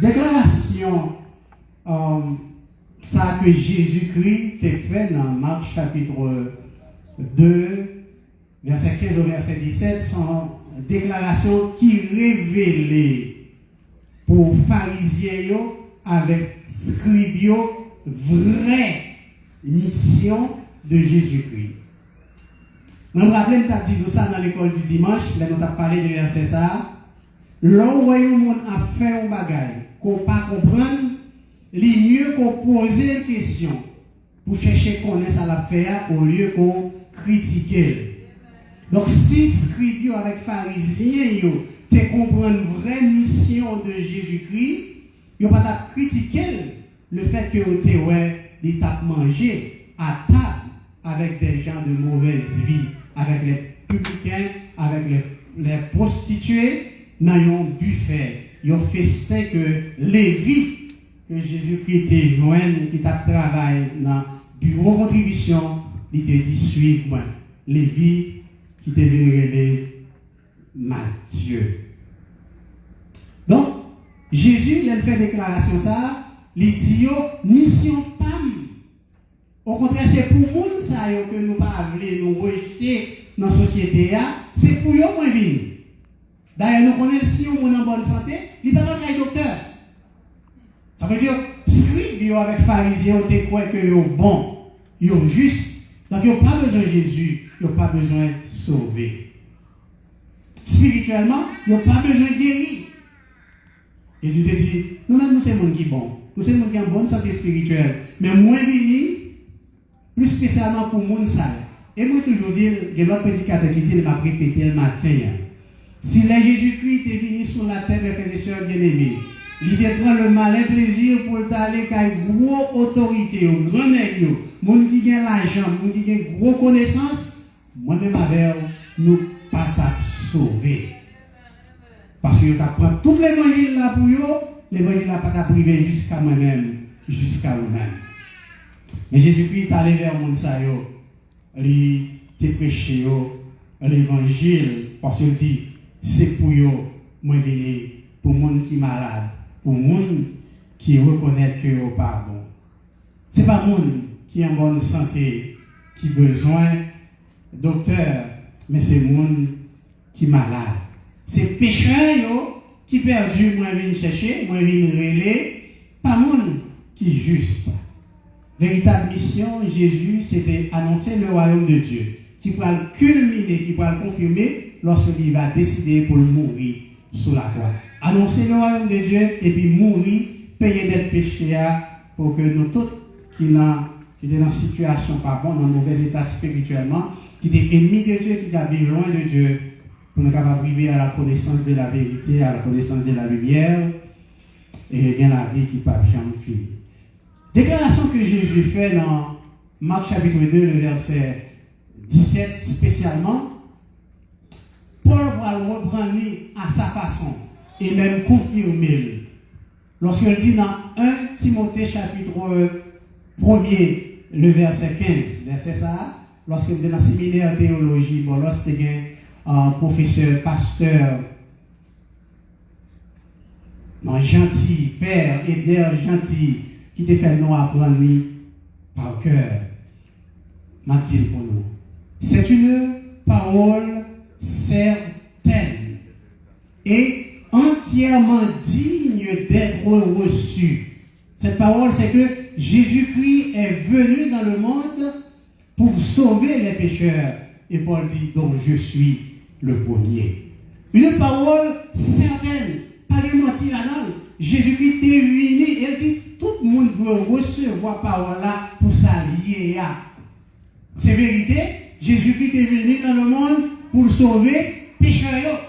Déclaration ça que Jésus-Christ t'a fait dans Marc chapitre 2, verset 15 au verset 17, sont déclarations qui révèlent pour pharisiens avec scribes vraie mission de Jésus-Christ. Je me rappelle, je t'ai dit ça dans l'école du dimanche, là nous avons parlé de verset ça. Là où le monde a fait un bagage, qu'on ne pas comprendre, il est mieux qu'on pose une question pour chercher qu'on ait ça à faire au lieu qu'on critique. Donc, si scribes avec pharisiens, tu comprends une vraie mission de Jésus-Christ, tu ne vas pas critiquer le fait que tu as mangé à table avec des gens de mauvaise vie, avec les publicains, avec les prostituées, dans un buffet, un festin que Lévi, que Jésus-Christ était joint, qui t'a travaillé dans le bureau de contribution, il t'a dit suivre-moi. Lévi, qui t'a révélé Matthieu. Donc, Jésus, il a fait déclaration ça, il dit mission PAM. Au contraire, c'est pour nous ça que nous ne pas nous rejeter dans la société, c'est pour eux moins venir. D'ailleurs, nous connaissons si on est en bonne santé, il n'est pas un docteur. Ça veut dire, scribes avec pharisiens, ils croient que ils sont bons, ils sont justes. Donc, ils n'ont pas besoin de Jésus, ils n'ont pas besoin de sauver. Spirituellement, ils n'ont pas besoin de guérir. Jésus a dit, nous-mêmes, nous sommes des gens qui sont bons. Nous sommes des gens qui ont une bonne santé spirituelle. Mais moins bénis, plus spécialement pour les gens. Et moi, toujours dire, il y a l'autre prédicateur qui dit, il m'a répété le matin. Si le Jésus-Christ est venu sur la terre, mes frères et sœurs bien-aimés, il prend le malin plaisir pour aller avec une grosse autorité, un grand nègre, moun qui a l'argent, moun qui a une grosse connaissance, moi-même avec nous pas sauver. Parce que tu prends tout l'évangile là pour eux, l'évangile là pas t'a privé jusqu'à moi-même, jusqu'à vous-même. Mais Jésus-Christ est allé vers le monde, il t'a prêché l'évangile, parce qu'il dit, c'est pour eux, moi venir, pour les gens qui sont malades, pour les gens qui reconnaissent que ce pas bon. Ce n'est pas les gens qui ont bonne santé, qui ont besoin de docteur, mais c'est les gens qui sont malades. C'est pécheurs qui perdus, moi venir chercher, moi venir relayer, pas les gens qui sont justes. Véritable mission, Jésus, c'était annoncer le royaume de Dieu, qui va le culminer, qui va le confirmer lorsqu'il va décider pour mourir sous la croix. Annoncer le royaume de Dieu et puis mourir, payer des péchés pour que nous tous qui étaient dans une situation pas bonne, dans un mauvais état spirituellement, qui étaient ennemis de Dieu, qui étaient loin de Dieu, pour nous capables d'arriver à la connaissance de la vérité, à la connaissance de la lumière, et bien la vie qui ne peut jamais finir. Déclaration que Jésus fait dans Marc chapitre 2, le verset 17 spécialement, Paul va le reprendre à sa façon et même confirmer. Lorsqu'il dit dans 1 Timothée chapitre 1er, le verset 15, verset ça, lorsqu'il dit dans le séminaire de théologie, bon, lorsqu'il y a un professeur, pasteur, non, gentil, père, aideur, gentil, qui te fait nous apprendre par cœur, m'a dit pour nous. C'est une parole certaine et entièrement digne d'être reçue. Cette parole, c'est que Jésus-Christ est venu dans le monde pour sauver les pécheurs. Et Paul dit, donc je suis le premier. Une parole certaine, pas de mentir là-dedans. Jésus-Christ est venu et il dit, tout le monde doit recevoir la parole là pour s'allier. C'est vérité, Jésus-Christ est venu dans le monde pour sauver les pécheurs.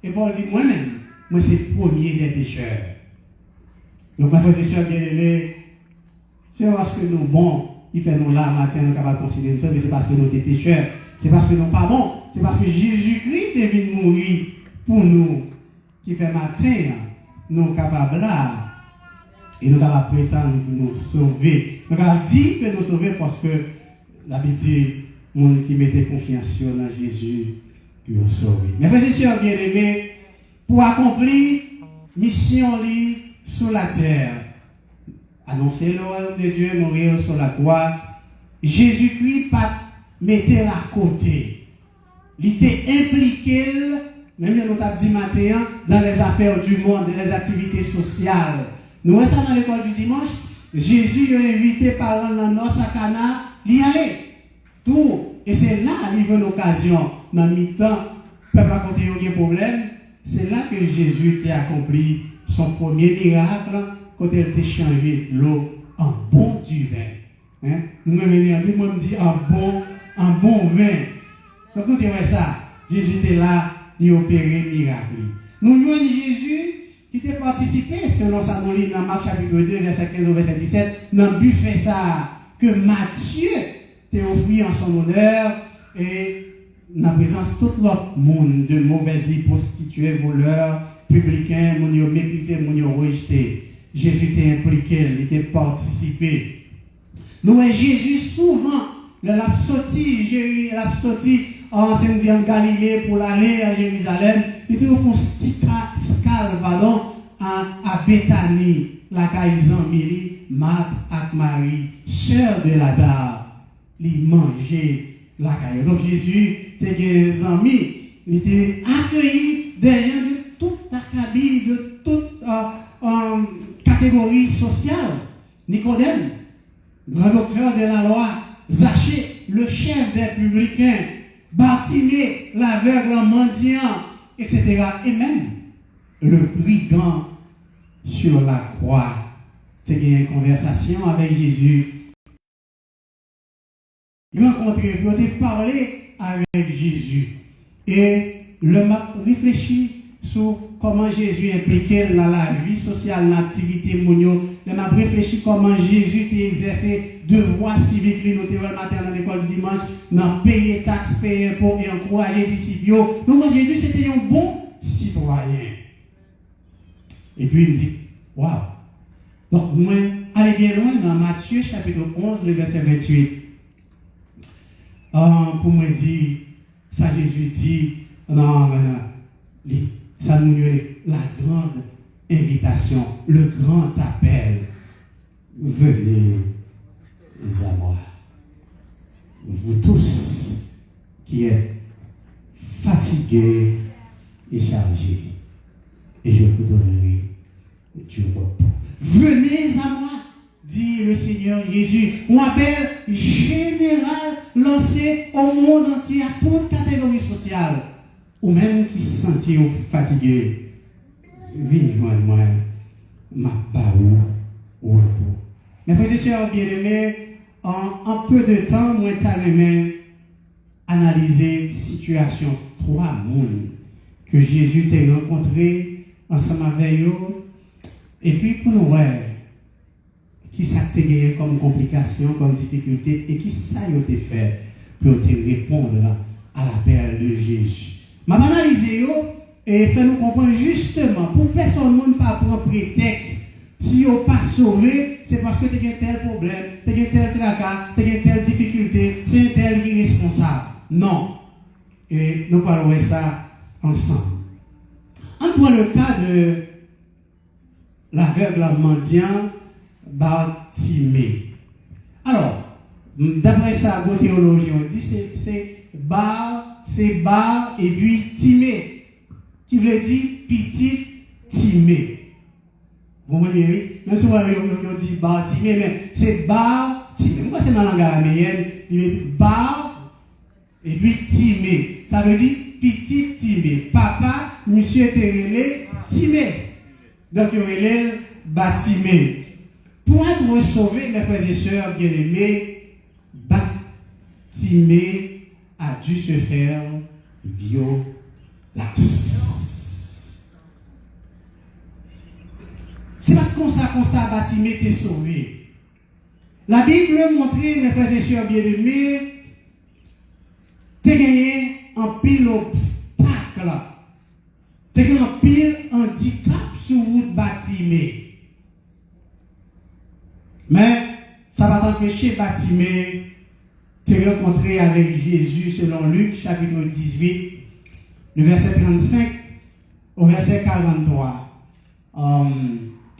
Et Paul dit, moi-même, moi c'est le premier des pécheurs. Donc, ma frère et soeur bien-aimée, c'est parce que nous bons, il fait nous là, matin, nous sommes capables de considérer ça, mais c'est parce que nous sommes pécheurs. C'est parce que nous ne sommes pas bons. C'est parce que Jésus-Christ est venu mourir pour nous, qui fait matin, nous sommes capables là. Et nous sommes capables de prétendre nous sauver. Nous sommes capables de dire que nous sauver parce que la Bible dit, les gens qui mettent confiance dans Jésus, ils sont sauvés. Mes frères et sœurs bien-aimés, pour accomplir mission, sur la terre, annoncer le royaume de Dieu, mourir sur la croix, Jésus-Christ pas mettait à côté. Il était impliqué, même nous avons dit matin, dans les affaires du monde, dans les activités sociales. Nous voyons ça dans l'école du dimanche. Jésus a invité par un noce à Cana, il y allait. Tout. Et c'est là qu'il veut l'occasion, dans le mi-temps, peuple à côté de problème. C'est là que Jésus a accompli son premier miracle, quand il a changé l'eau en bon du vin. Hein? Nous venons tout le monde dit en bon vin. Donc, nous voyons ça. Jésus était là, il opérait le miracle. Nous voyons Jésus qui a participé, selon sa livre dans Marc chapitre 2, verset 15 au verset 17, dans le buffet ça, que Matthieu t'a offert en son honneur, et dans la présence de tout l'autre monde, de mauvaises vies, prostituées, voleurs, publicains, moun yo méprisé, moun yo rejeté. Jésus était impliqué, il était participé. Nous voyons Jésus souvent, l'a sorti en Galilée pour aller à Jérusalem, il était au fond à Bethanie, la Caïzambili, Marthe et Marie, sœur de Lazare, il mangeait la caille. Donc Jésus était des amis, il était accueilli derrière de toute la cabine, de toute catégorie sociale. Nicodème, grand docteur de la loi, Zachée, le chef des publicains, Bartimée, l'aveugle mendiant, etc. Et même le brigand sur la croix. Tu as une conversation avec Jésus. Il a rencontré, il a parlé avec Jésus. Et l'homme a réfléchi sur comment Jésus impliqué dans la vie sociale, dans l'activité mondiale. Il a réfléchi comment Jésus a exercé devoirs civiques, notamment le matin dans l'école du dimanche, dans payer taxes, payer impôts et encourager les disciples. Donc Jésus c'était un bon citoyen. Et puis il me dit, waouh. Donc moi, allez bien loin dans Matthieu chapitre 11, le verset 28. Pour moi dire, ça Jésus dit, non, ça nous est la grande invitation, le grand appel. Venez à moi. Vous tous qui êtes fatigués et chargés, et je vous donnerai du repos. Venez à moi, dit le Seigneur Jésus. On appelle général lancé au monde entier à toute catégorie sociale. Ou même qui se sentit fatigué. Viens joindre moi, ma parole au repos. Mes frères et sœurs bien-aimés, en peu de temps, moi, j'ai analysé la situation, 3 mondes que Jésus t'a rencontré ensemble avec eux. Et puis, pour nous voir, qui ça t'a gagné comme complication, comme difficulté, et qui ça y a fait pour te répondre à l'appel de Jésus. Je vais analyser et faire nous comprendre justement, pour personne ne pas prendre prétexte, si vous n'êtes pas sauvé, c'est parce que tu as tel problème, tu as tel tracas, tu as telle difficulté, c'est tel irresponsable. Non. Et nous parlons de ça ensemble. On prend le cas de l'aveugle mendiant Bartimée. Alors, d'après ça, vos théologiens ont dit c'est bar et puis timé, qui veut dire petit timé. Vous voyez, même si on dit Bartimée, mais c'est Bartimée. Pourquoi c'est dans la langue araméenne? Il dit bar et puis timé. Ça veut dire petit timé. Papa, monsieur Terélé, timé. Donc il y a Bartimée. Pour être sauvé, mes frères et sœurs bien-aimés, Bartimée a dû se faire violence. C'est pas comme ça, Bartimée t'est sauvé. La Bible montre, mes frères et sœurs bien-aimés, t'es gagné un pile obstacle. T'es gagné un pile handicap sur route Bartimée. Mais ça va t'empêcher Bartimée de rencontrer avec Jésus selon Luc chapitre 18, le verset 35 au verset 43.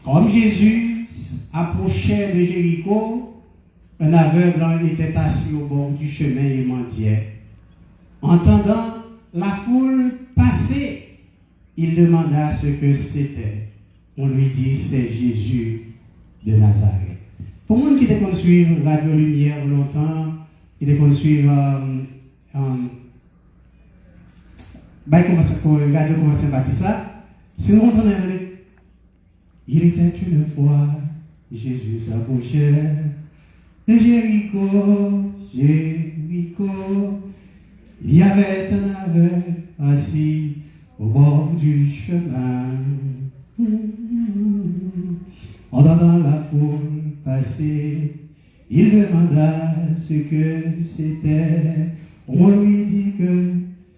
Comme Jésus approchait de Jéricho, un aveugle était assis au bord du chemin et mendiait. Entendant la foule passer, il demanda ce que c'était. On lui dit, c'est Jésus de Nazareth. Pour moi qui était qu'on suivre Radio Lumière longtemps, qui était qu'on suivre Radio Convention Baptiste, si nous entendons, il était une fois, Jésus s'approchait de Jéricho, Jéricho. Il y avait un aveugle assis au bord du chemin. En entendant la foule passer, il demanda ce que c'était. On lui dit que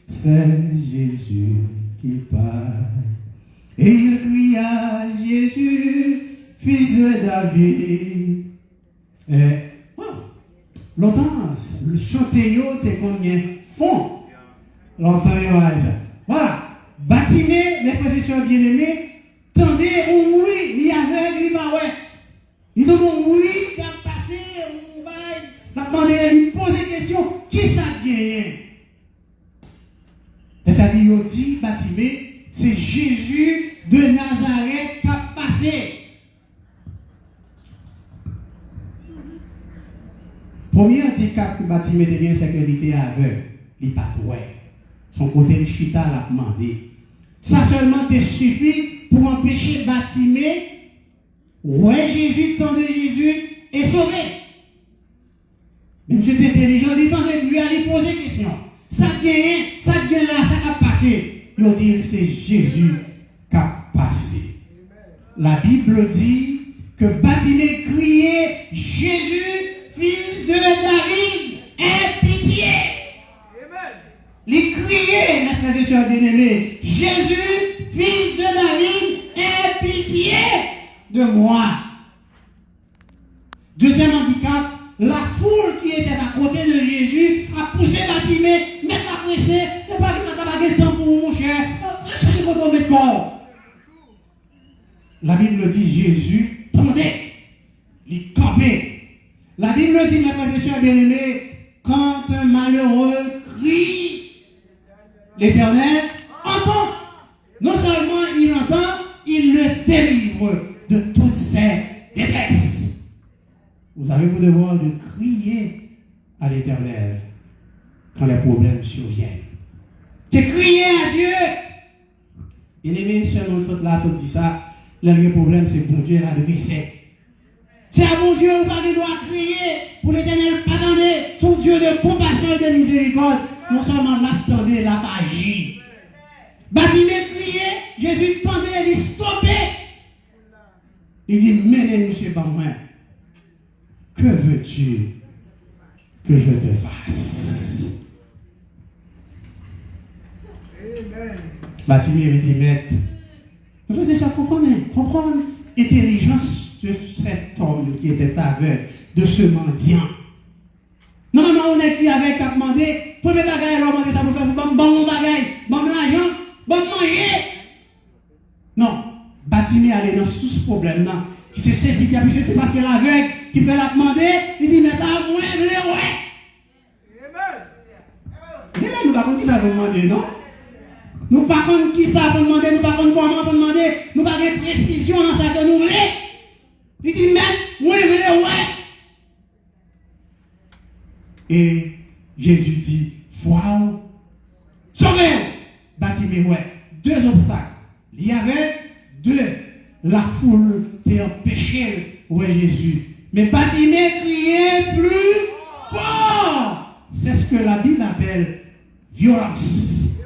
c'est Jésus qui parle. Et il cria, Jésus, fils de David. Longtemps, le chanteyo, c'est combien fond. Longtemps, voilà. Bâtimé, les frères et sœurs bien-aimés, tendez, oui, il y avait, il va, ouais. Il dit, oui, il a passé, il a demandé, il pose des questions, qui ça gagne? Et ça dit, il dit, bâtimé, c'est Jésus de Nazareth qui a passé. Premier handicap que Bâtiment de bien, c'est qu'il était aveugle. Il n'est pas doué. Son côté de chita l'a demandé. Ça seulement te suffit pour empêcher Bâtiment, ouais Jésus, tendez Jésus et sauver. Mais monsieur est intelligent, il tendait lui aller poser des questions. Ça gagne là, ça a passé. Il dit c'est Jésus qui a passé. La Bible dit que Bâtiment criait Jésus, fils de David, aie pitié. Il criait, mes frères et sœurs bien-aimés, Jésus, fils de David, aie pitié de moi. Deuxième handicap, la foule qui était à côté de Jésus a poussé Bâtiment, mais a pressé, il n'y a pas de temps pour mon cher, cherchez votre mettre corps. La Bible dit Jésus tendait, il campait. La Bible dit, mes frères et sœurs bien-aimés, quand un malheureux crie, l'Éternel entend. Non seulement il entend, il le délivre de toutes ses détresses. Vous avez le devoir de crier à l'Éternel quand les problèmes surviennent. C'est crier à Dieu. Bien-aimés, seulement notre là, faut dire ça. Le problème, c'est bon Dieu l'adresser. C'est à mon Dieu, on doit crier pour l'Éternel, attendez, son Dieu de compassion et de miséricorde, non seulement l'attendait, la magie. Bâtiment criait, Jésus tendait, il stoppait. Il dit, menez monsieur par moi. Que veux-tu que je te fasse? Bâtiment il dit, maître, vous savez, comprendre l'intelligence de cet homme qui était aveugle, de ce mendiant. Normalement, on est qui avait qu'à demander, premier bagage, on demander ça pour faire bon bagage, bon l'argent, bon manger. Non, Bâtiment aller dans ce problème-là, qui s'est saisi, puisque c'est parce que l'aveugle qui peut la demander, il dit, mais pas moi, je l'ai, ouais. Mais là, nous ne savons pas qui ça veut demander, non? Nous ne savons pas qui ça peut demander, nous ne savons pas comment peut demander, nous n'avons pas de précision dans ça que nous voulons. Il dit, mais moi, je veux, ouais. Et Jésus dit, foi, sauvez-vous. Bâtiment, ouais. Deux obstacles. Il y avait deux. La foule t'a empêché, ouais, Jésus. Mais Bâtiment criait plus fort. C'est ce que la Bible appelle violence.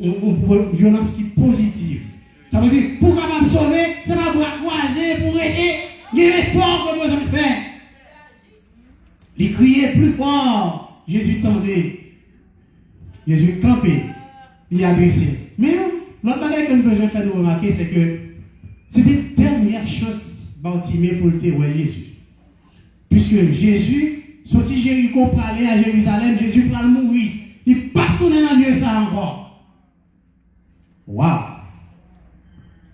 Violence qui est positive. Ça veut dire, pour capable sauver, ça va pouvoir croiser, pour aider, il y a l'effort que besoin de faire. Il criait plus fort. Jésus tendait. Jésus campait. Il adressait. Mais l'autre bagage que nous devons faire nous remarquer, c'est que c'était la dernière chose Bâtiment pour le témoigner Jésus. Puisque Jésus, sorti Jéricho pour aller à Jérusalem, Jésus pour mourir. Il n'est pas tourné dans le lieu ça encore. Waouh!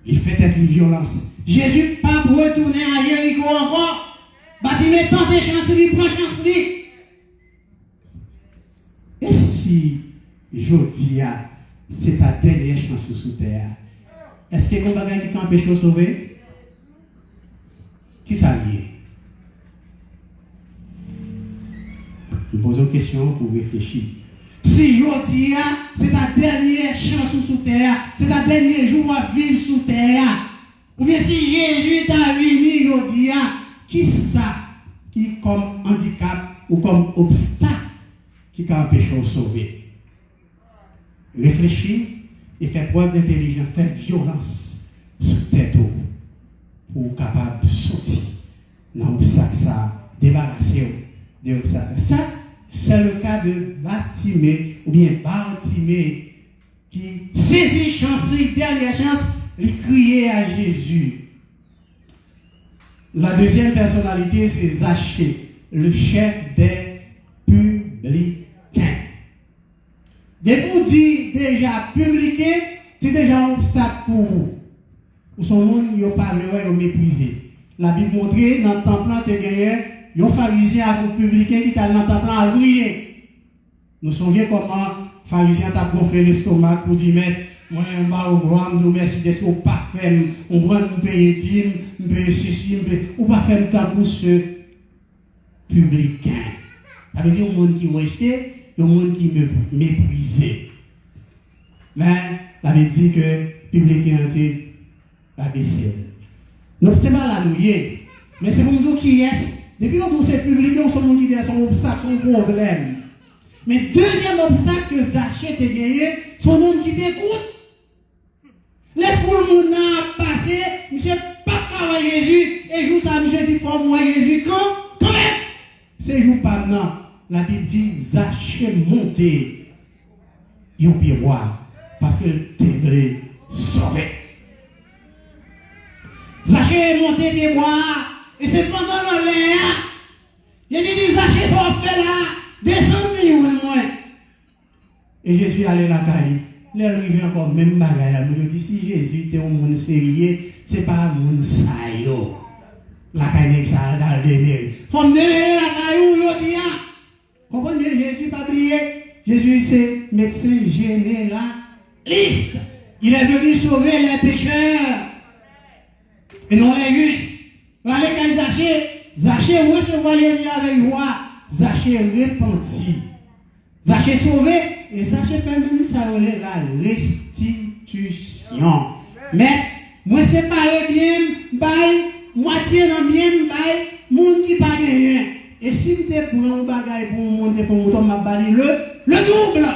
Il fait une violence. Jésus pas pour retourner à Jéricho encore. Bartimée tente chance, lui prend chance, lui. Et si je dis, c'est ta dernière chance sous terre, est-ce que qu'on va gagner quand péché sauvé? Qui ça lié? Je pose une question pour réfléchir. Si je dis, c'est ta dernière chance sous terre, c'est ta dernier jour à vivre sous terre, ou bien si Jésus t'a venu, je dis, qui ça qui comme handicap ou comme obstacle qui peut empêcher de sauver? Réfléchir et faire preuve d'intelligence, faire violence sous tête pour capable de sortir dans l'obstacle, ça, débarrasser des obstacles. Ça, c'est le cas de Bartimée ou bien Bartimée qui saisit chance, dernière chance, il criait à Jésus. La deuxième personnalité, c'est Zachée, le chef des publicains. Dès que vous dites déjà publicain, c'est déjà un obstacle pour vous. Pour son monde, il n'y a pas le méprisé. La Bible montre dans le temple, il y a un pharisien à un publicain qui est dans le temple à louer. Nous sommes comment les pharisiens t'a gonflé l'estomac pour dire, mais moi, on va nous merci d'être au parfait, on va nous payer dîme, nous payer ceci, on va faire le temps pour ce publicain. Ça veut dire au monde qui rejeté, au monde qui me méprisé. Mais la Bible dit que publicain était la vaisselle. Donc, ce n'est pas la nouille, mais c'est pour nous qui est. Depuis qu'on c'est publicain, on son idée, son obstacle, son problème. Mais deuxième obstacle que Zachée a gagné, son monde qui t'écoute. Les foules m'ont passé, monsieur pas travailler Jésus, et jour ça, monsieur dit, faut moi Jésus, quand même. C'est jour pas maintenant. La Bible dit, Zachée monté, il y a un miroir, parce que le téblé sauvé. Zachée est monté miroir, et c'est pendant l'air. Jésus dit, Zachée, ça va faire là, descends millions de moins. Et Jésus allait la caille. Les arrivés encore même bagaille là. Je dis, si Jésus était un monde sérieux, c'est pas un monde saillot. La caille ça dans le délai. Faut me donner la caille où je dis, comprenez, Jésus pas oublié. Jésus c'est médecin généraliste. Il est venu sauver les pécheurs. Et non les justes. Regardez quand Zachée recevoir les liens avec roi. Zachée repenti. Zachée sauvé. Et Zachée fait même ça, la restitution. Mais, moi séparé bien, moitié dans bien, monde qui pas rien. Et si vous êtes pour un bagage pour monter, pour monter, m'a bali le double.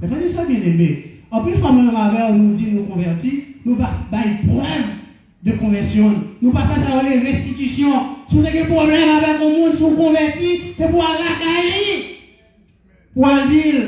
Et frère, c'est ça bien aimé. En plus, on nous dit nous convertis, nous pas preuve de conversion. Nous pas faire ça les restitutions. Si vous avez un problème avec le monde, si vous convertis, c'est pour la caille. Pour dire,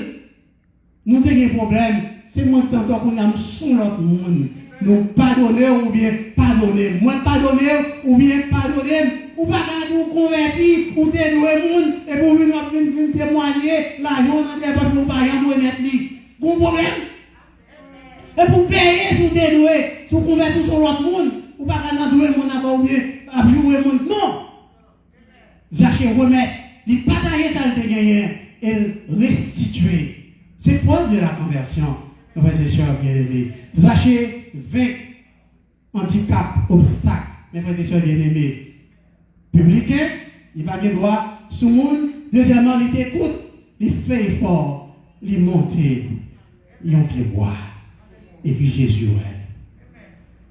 nous avons un problème, c'est moi qui qu'on a sous l'autre monde. Nous pardonner ou bien pardonner. Moi pardonner ou bien pardonner. Ou pas nous convertir, ou t'aider le monde, et pour venir témoigner, l'argent dans tes poches, nous pas rien nous mettre li. Bon problème. Et pour payer si vous t'aider, si vous convertir sur l'autre monde, ou pas nous douer le monde encore ou bien jouer le monde. Non. Zachée remet, il partager ça le gagné, et restituer. C'est preuve de la conversion. Frères et sœurs bien-aimés. Zachée vainc handicap, obstacle. Mes frères et sœurs bien-aimés. Publicain, il va bien droit sous le monde. Deuxièmement, il t'écoute, il fait effort, il monte, il en pied bois. Et puis Jésus,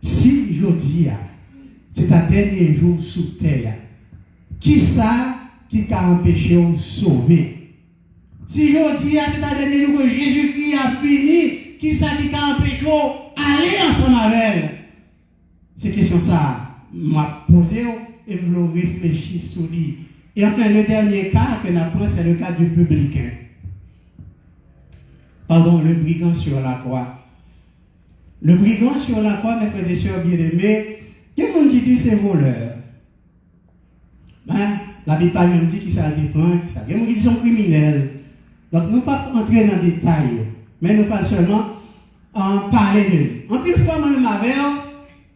si je dis, c'est ta dernier jour sous terre, qui ça qui t'a empêché de sauver? Si je dis, c'est ta dernier jour que Jésus-Christ a fini, qui ça qui t'a empêché d'aller ensemble avec elle? C'est question ça m'a posé et je réfléchis sur lui. Et enfin, le dernier cas que nous apprenons, c'est le cas du publicain. Pardon, le brigand sur la croix. Le brigand sur la croix, mes frères et sœurs bien-aimés, il y a des gens qui disent c'est voleur. Ben, la Bible même dit qu'il s'agit de points. Il y a des gens qui disent sont criminels. Donc, nous ne pouvons pas entrer dans les détails, mais nous parlons seulement en parler de lui. En plus, fois, moi,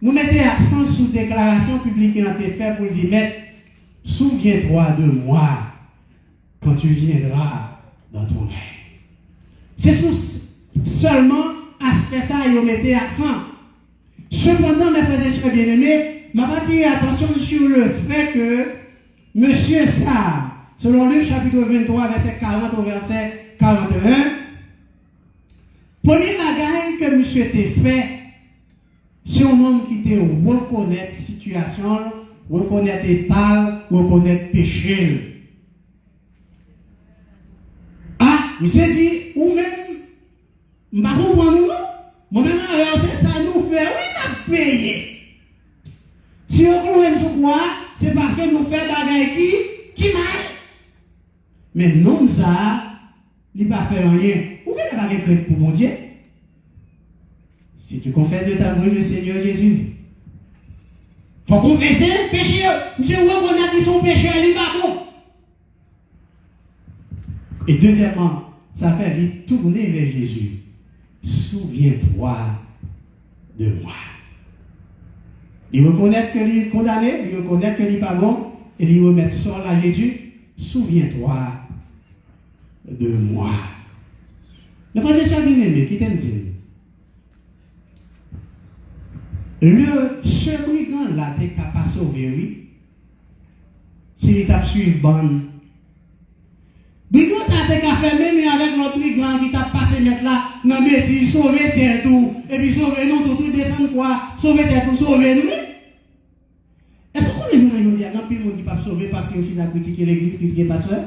nous mettons accent sur déclaration publique qui a été faite pour dire, Maître, souviens-toi de moi quand tu viendras dans ton règne. C'est seulement aspect ça, ils mettez accent. Cependant, mes frères et sœurs bien-aimés, m'a attiré attention sur le fait que Monsieur Sarr, selon Luc chapitre 23, verset 40 au verset 41, premier bagaille que monsieur était fait, c'est un homme qui était reconnaître situation, reconnaître état, reconnaître péché. Ah, monsieur dit, ou même, je ne comprends pas, moi-même, c'est ça nous fait, oui, on a payé. Si on connaît ce quoi, c'est parce que nous faisons des bagailles qui mal. Mais non, ça, il n'a pas fait rien. Pourquoi il n'a pas fait pour mon Dieu? Si tu confesses de ta bouche le Seigneur Jésus, il faut confesser le péché. Monsieur, on a dit son péché, il n'est pas bon. Et deuxièmement, ça fait lui tourner vers Jésus. Souviens-toi de moi. Il reconnaît que il est condamné, il reconnaît que il n'est pas bon, et il remet sur à Jésus. Souviens-toi de moi. Le frère et sœur bien-aimé, qui t'aime dire, ce brigand là, t'es capable de sauver, oui. C'est l'étape suivante. Brigand, ça t'es capable de faire même avec l'autre brigand qui t'a passé mettre là, dans le métier, sauver tête tout, et puis sauver nous, tout descendre quoi, sauver tête tout, sauver nous. Est-ce qu'on est venu nous dire, non, puis on dit pas sauver parce qu'il faut critiquer l'église, critiquer le pasteur?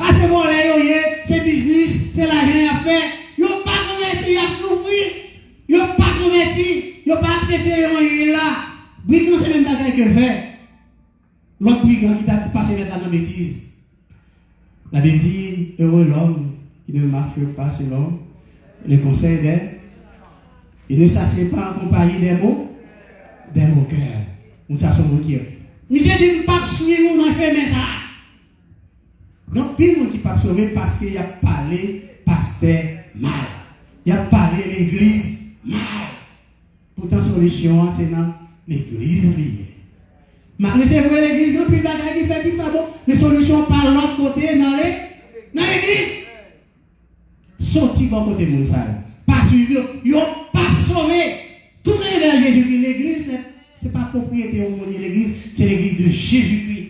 Ah, c'est bon, là, c'est business, c'est l'argent à faire. Ils n'ont pas converti, ils ont souffert. Ils n'ont pas converti, ils n'ont pas accepté l'évangile là. Brigand, c'est même bagaille que fait. L'autre brigand qui t'a passé mettre dans la bêtise. La Bible dit, heureux l'homme qui ne marche pas selon les conseils des. Il ne s'assied pas en compagnie des moqueurs. On s'assied en moqueur. Monsieur dit, ne pas suivre, on a fait mais ça. Donc, puis, on ne dit pas sauver parce qu'il a parlé pasteur mal. Il a parlé l'église mal. Pourtant, solution, c'est dans l'église liée. Mais c'est vrai, l'église, non, puis le bagage qui fait qui pas bon. Les solutions par l'autre côté, dans l'église. Sorti bon côté de mon salle. Pas suivre, ils n'ont pas sauvé. Tournez vers Jésus. L'église, ce n'est pas propriété au monde de l'église, c'est l'église de Jésus-Christ.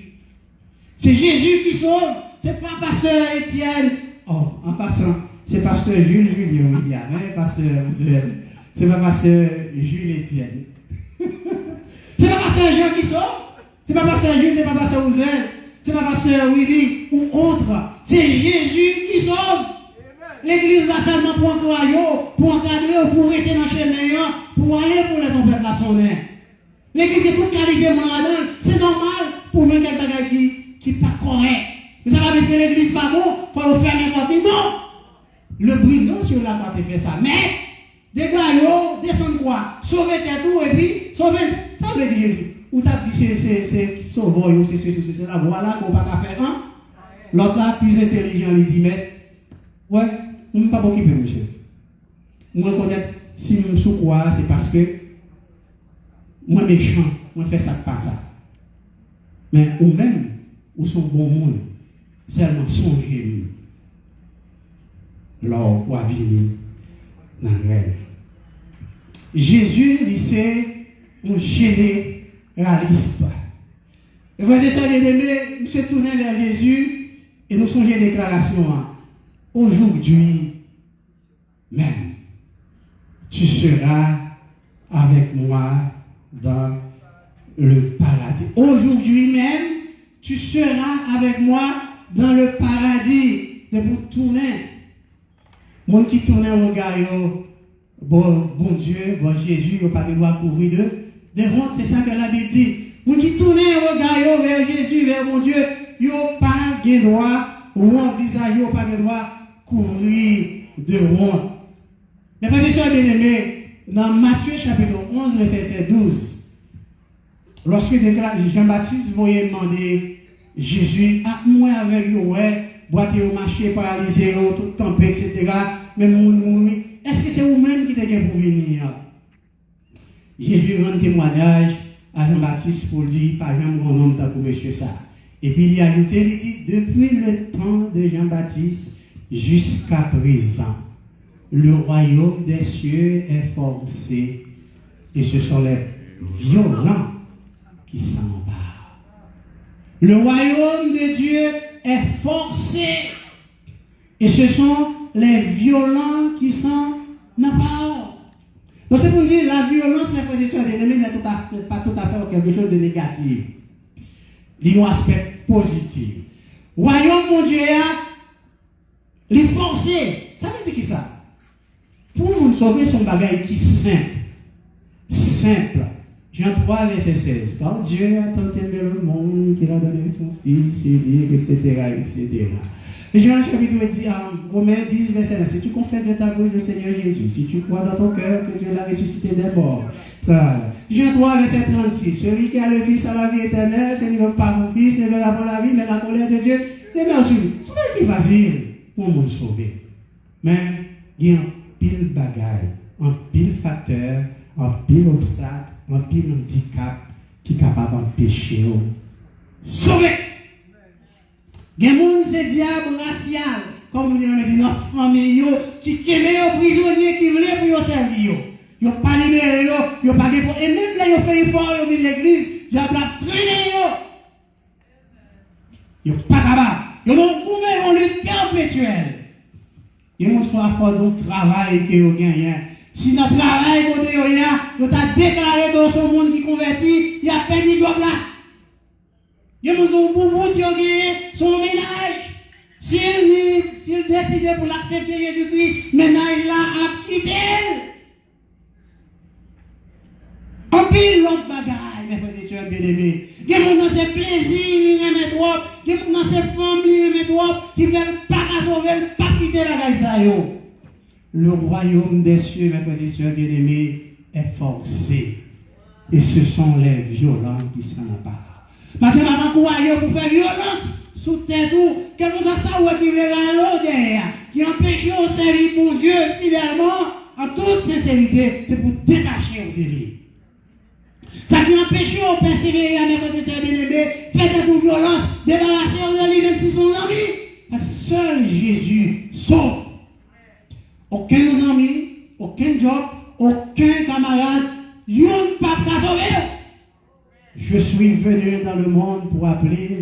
C'est Jésus qui sauve. C'est pas pasteur Étienne. Oh, en passant, c'est pasteur Jules Julien, il y a, hein, pasteur Zèle. C'est pas pasteur Jules Étienne. C'est pas pasteur Jean qui sauve. C'est pas pasteur Jules, c'est pas pasteur Ouzel. C'est pas pasteur Willy ou autre. C'est Jésus qui sauve. L'église là seulement pour encadrer, pour rester dans le chemin, pour aller pour les tempêtes la sonner. L'église est toute qualifiée là-dedans. C'est normal pour venir quelque chose qui n'est pas correct. Mais ça va dire que l'église pas bon, il faut faire n'importe quoi. Non! Le brigand sur la croix fait ça. Mais, des gars, descendent quoi? Sauver tes tout et puis, sauver. Ça veut dire Jésus. Ou t'as dit c'est sauveur, ou c'est là, voilà qu'on va pas faire un. L'autre là, plus intelligent, il dit, mais, ouais, on ne peut pas m'occuper, monsieur. On reconnaît si je suis quoi, c'est parce que moi méchant, moi fais ça, pas ça. Mais ou même, ou sont bon monde, seulement songez lors où a venir dans le rêve. Jésus, il c'est un généraliste. Et vous savez, les aimés, nous sommes tournés vers Jésus et nous sommes des déclarations. Aujourd'hui même, tu seras avec moi dans le paradis. Aujourd'hui même, tu seras avec moi dans le paradis. De vous tourner. Mon qui tourne au regard, bon Dieu, bon Jésus, il n'y a pas de droit couvrir de honte. C'est ça que la Bible dit. Mon qui tourne au regard vers Jésus, vers mon Dieu, il n'y a pas de droit, ou un visage, il n'y a pas de droit couvrir de honte. Mais frères et sœurs bien-aimés, dans Matthieu chapitre 11, le verset 12, lorsque Jean-Baptiste voyait demander Jésus, à moi avec lui, ouais, boiter au marché, paralysé, tout campé, etc. Même est-ce que c'est vous-même qui t'avez pour venir? Jésus rend témoignage à Jean-Baptiste pour dire, pas jamais grand homme tant que monsieur ça. Et puis il a ajouté, il dit, depuis le temps de Jean-Baptiste jusqu'à présent, le royaume des cieux est forcé et ce sont les violents qui s'en emparent. Le royaume de Dieu est forcé et ce sont les violents qui s'en emparent. Donc c'est pour dire la violence, mes frères et sœurs, l'ennemi n'est pas tout à fait quelque chose de négatif. Il y a un aspect positif. Royaume mon Dieu, il est forcé. Ça veut dire qui ça? Pour nous sauver son bagage qui est simple. Simple. Jean 3, verset 16. Car Dieu a tant aimé le monde qu'il a donné son Fils unique, etc., etc. Et Jean chapitre 10, Romains 10, verset 9. Si tu confesses de ta bouche le Seigneur Jésus, si tu crois dans ton cœur que Dieu l'a ressuscité des morts. Ça. Jean 3, verset 36. Celui qui a le Fils a la vie éternelle, celui qui n'a pas mon Fils ne verra pas la vie, mais la colère de Dieu demeure sur lui. C'est pas qui facile pour nous sauver. Mais il y a un pile bagaille, un pile facteur, un pile obstacle, un pile handicap qui est capable d'empêcher de sauver. Il y a des gens, c'est diable racial, comme vous dit dans la famille, qui aiment les prisonniers qui voulaient pour servir. Ils n'ont pas libéré, ils n'ont pas libéré. Et même là, ils ont fait effort, ils ont vu l'église, ils ont traîné. Ils n'ont pas capable. Ils ont couvert en lutte perpétuelle. Ils ont soit fort de travail que vous gagnez. Si notre travail, vous avez déclaré dans ce monde qui convertit, il y a perdu de là. Il y a des gens qui ont gagné son ménage. S'il décide pour l'accepter Jésus-Christ, ménage là a quitté. En pile l'autre bagaille, mes frères et sœurs bien-aimés. Il y a des gens dans ses plaisirs, il y a des gens dans ses femmes, il y a des gens qui ne veulent pas sauver, pas quitter la gaïsa. Le royaume des cieux, mes frères et sœurs bien-aimés, est forcé. Et ce sont les violents qui s'en emparent. Maintenant, je vais pour faire violence sous tête ou quelque chose ça ou qui veut la l'odeur, qui empêche de servir pour Dieu fidèlement, en toute sincérité, c'est pour détacher au délire. Ça qui empêche de persévérer à mes frères et sœurs bien-aimés, faites toute violence, débarrassez de lui même si son ami. Parce que seul Jésus sauve. Aucun ami, aucun job, aucun camarade, il n'y a pas de sauver. Je suis venu dans le monde pour appeler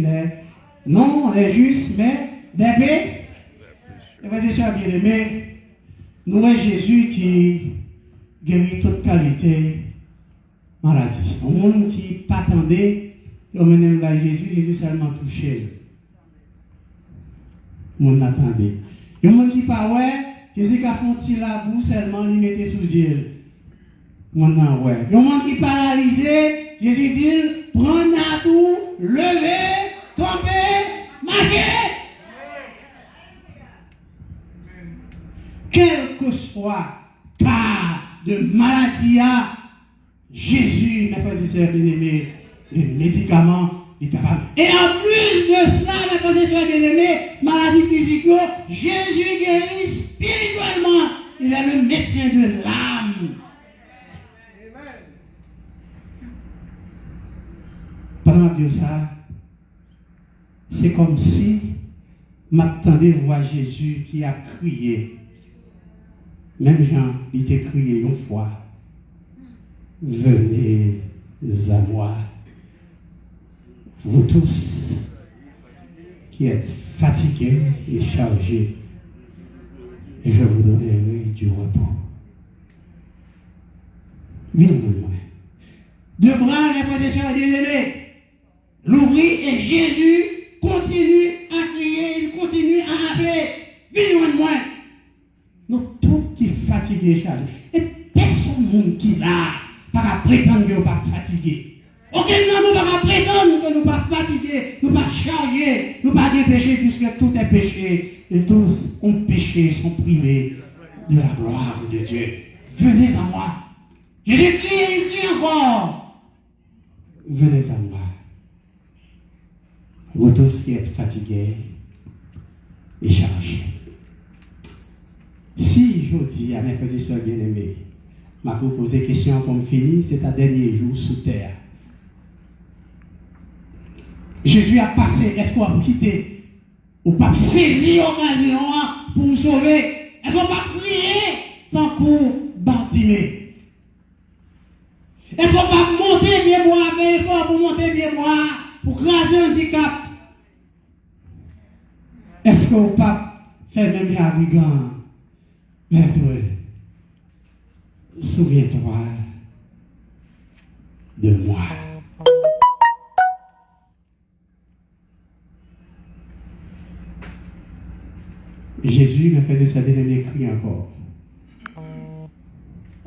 non les justes, mais des pécheurs. Et voici ça, bien aimé. Nous avons Jésus qui guérit toute qualité maladie. Un monde qui pas attendait, on mène à Jésus, Jésus seulement touché. On n'attendait. Il y a un monde qui pas ouais, Jésus qui a fait la boue seulement, il mettait sous Dieu. On n'en ouais. Il y a un monde qui paralysé. Jésus dit, prenez à tout, levez, tombez, marquez. Quel que soit cas de maladie, Jésus, mes frères et sœurs bien-aimés, les médicaments, il est capable. Et en plus de cela, mes frères et sœurs bien-aimés, maladie physique, Jésus guérit spirituellement. Il est le médecin de l'âme. Pendant que ça, c'est comme si m'attendais voir Jésus qui a crié. Même Jean, il t'a crié une fois. Venez à moi, vous tous qui êtes fatigués et chargés, et je vous donnerai du repos. Viens moi. Deux bras, les frères et sœurs bien-aimés. L'ouvrit et Jésus continue à crier, il continue à appeler. Viens moi. Nous tous qui fatigués et chargés. Et personne qui là, pas prétendre que nous ne sommes pas fatigués. Aucun de nous ne pas prétendre que nous ne sommes pas fatigués, nous ne sommes pas chargés, nous ne sommes pas des péchés, puisque tout est péché. Et tous ont péché, sont privés de la gloire de Dieu. Venez à moi. Jésus crie et il crie encore. Venez à moi. Vous tous qui êtes fatigués et chargés. Si je dis à mes frères et sœurs bien-aimés, m'a posé question pour me finir, c'est ta dernier jour sous terre. Jésus a passé, est-ce qu'on va quitter? On va saisir l'occasion pour vous sauver. Est-ce qu'on va crier tant qu'on Bartimée? Est-ce qu'on va monter bien moi avec effort pour monter bien moi, pour craser un handicap? Est-ce qu'on va faire même bien brigand? Mais toi, souviens-toi de moi. Jésus me faisait sa dernière cri encore.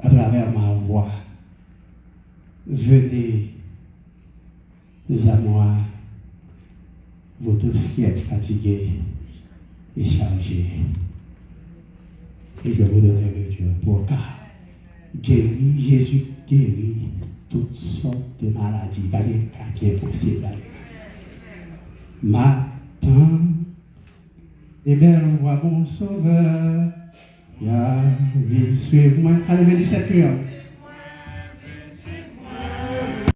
À travers ma voix. Venez à moi, vous tous qui êtes fatigués et chargés. Et je vous donnerai le Dieu pour car guérit, Jésus guérit toutes sortes de maladies. Pas de cas qui est possible. Matin, et bien, on voit mon sauveur. Il suivez-moi. Allez, 17 heures.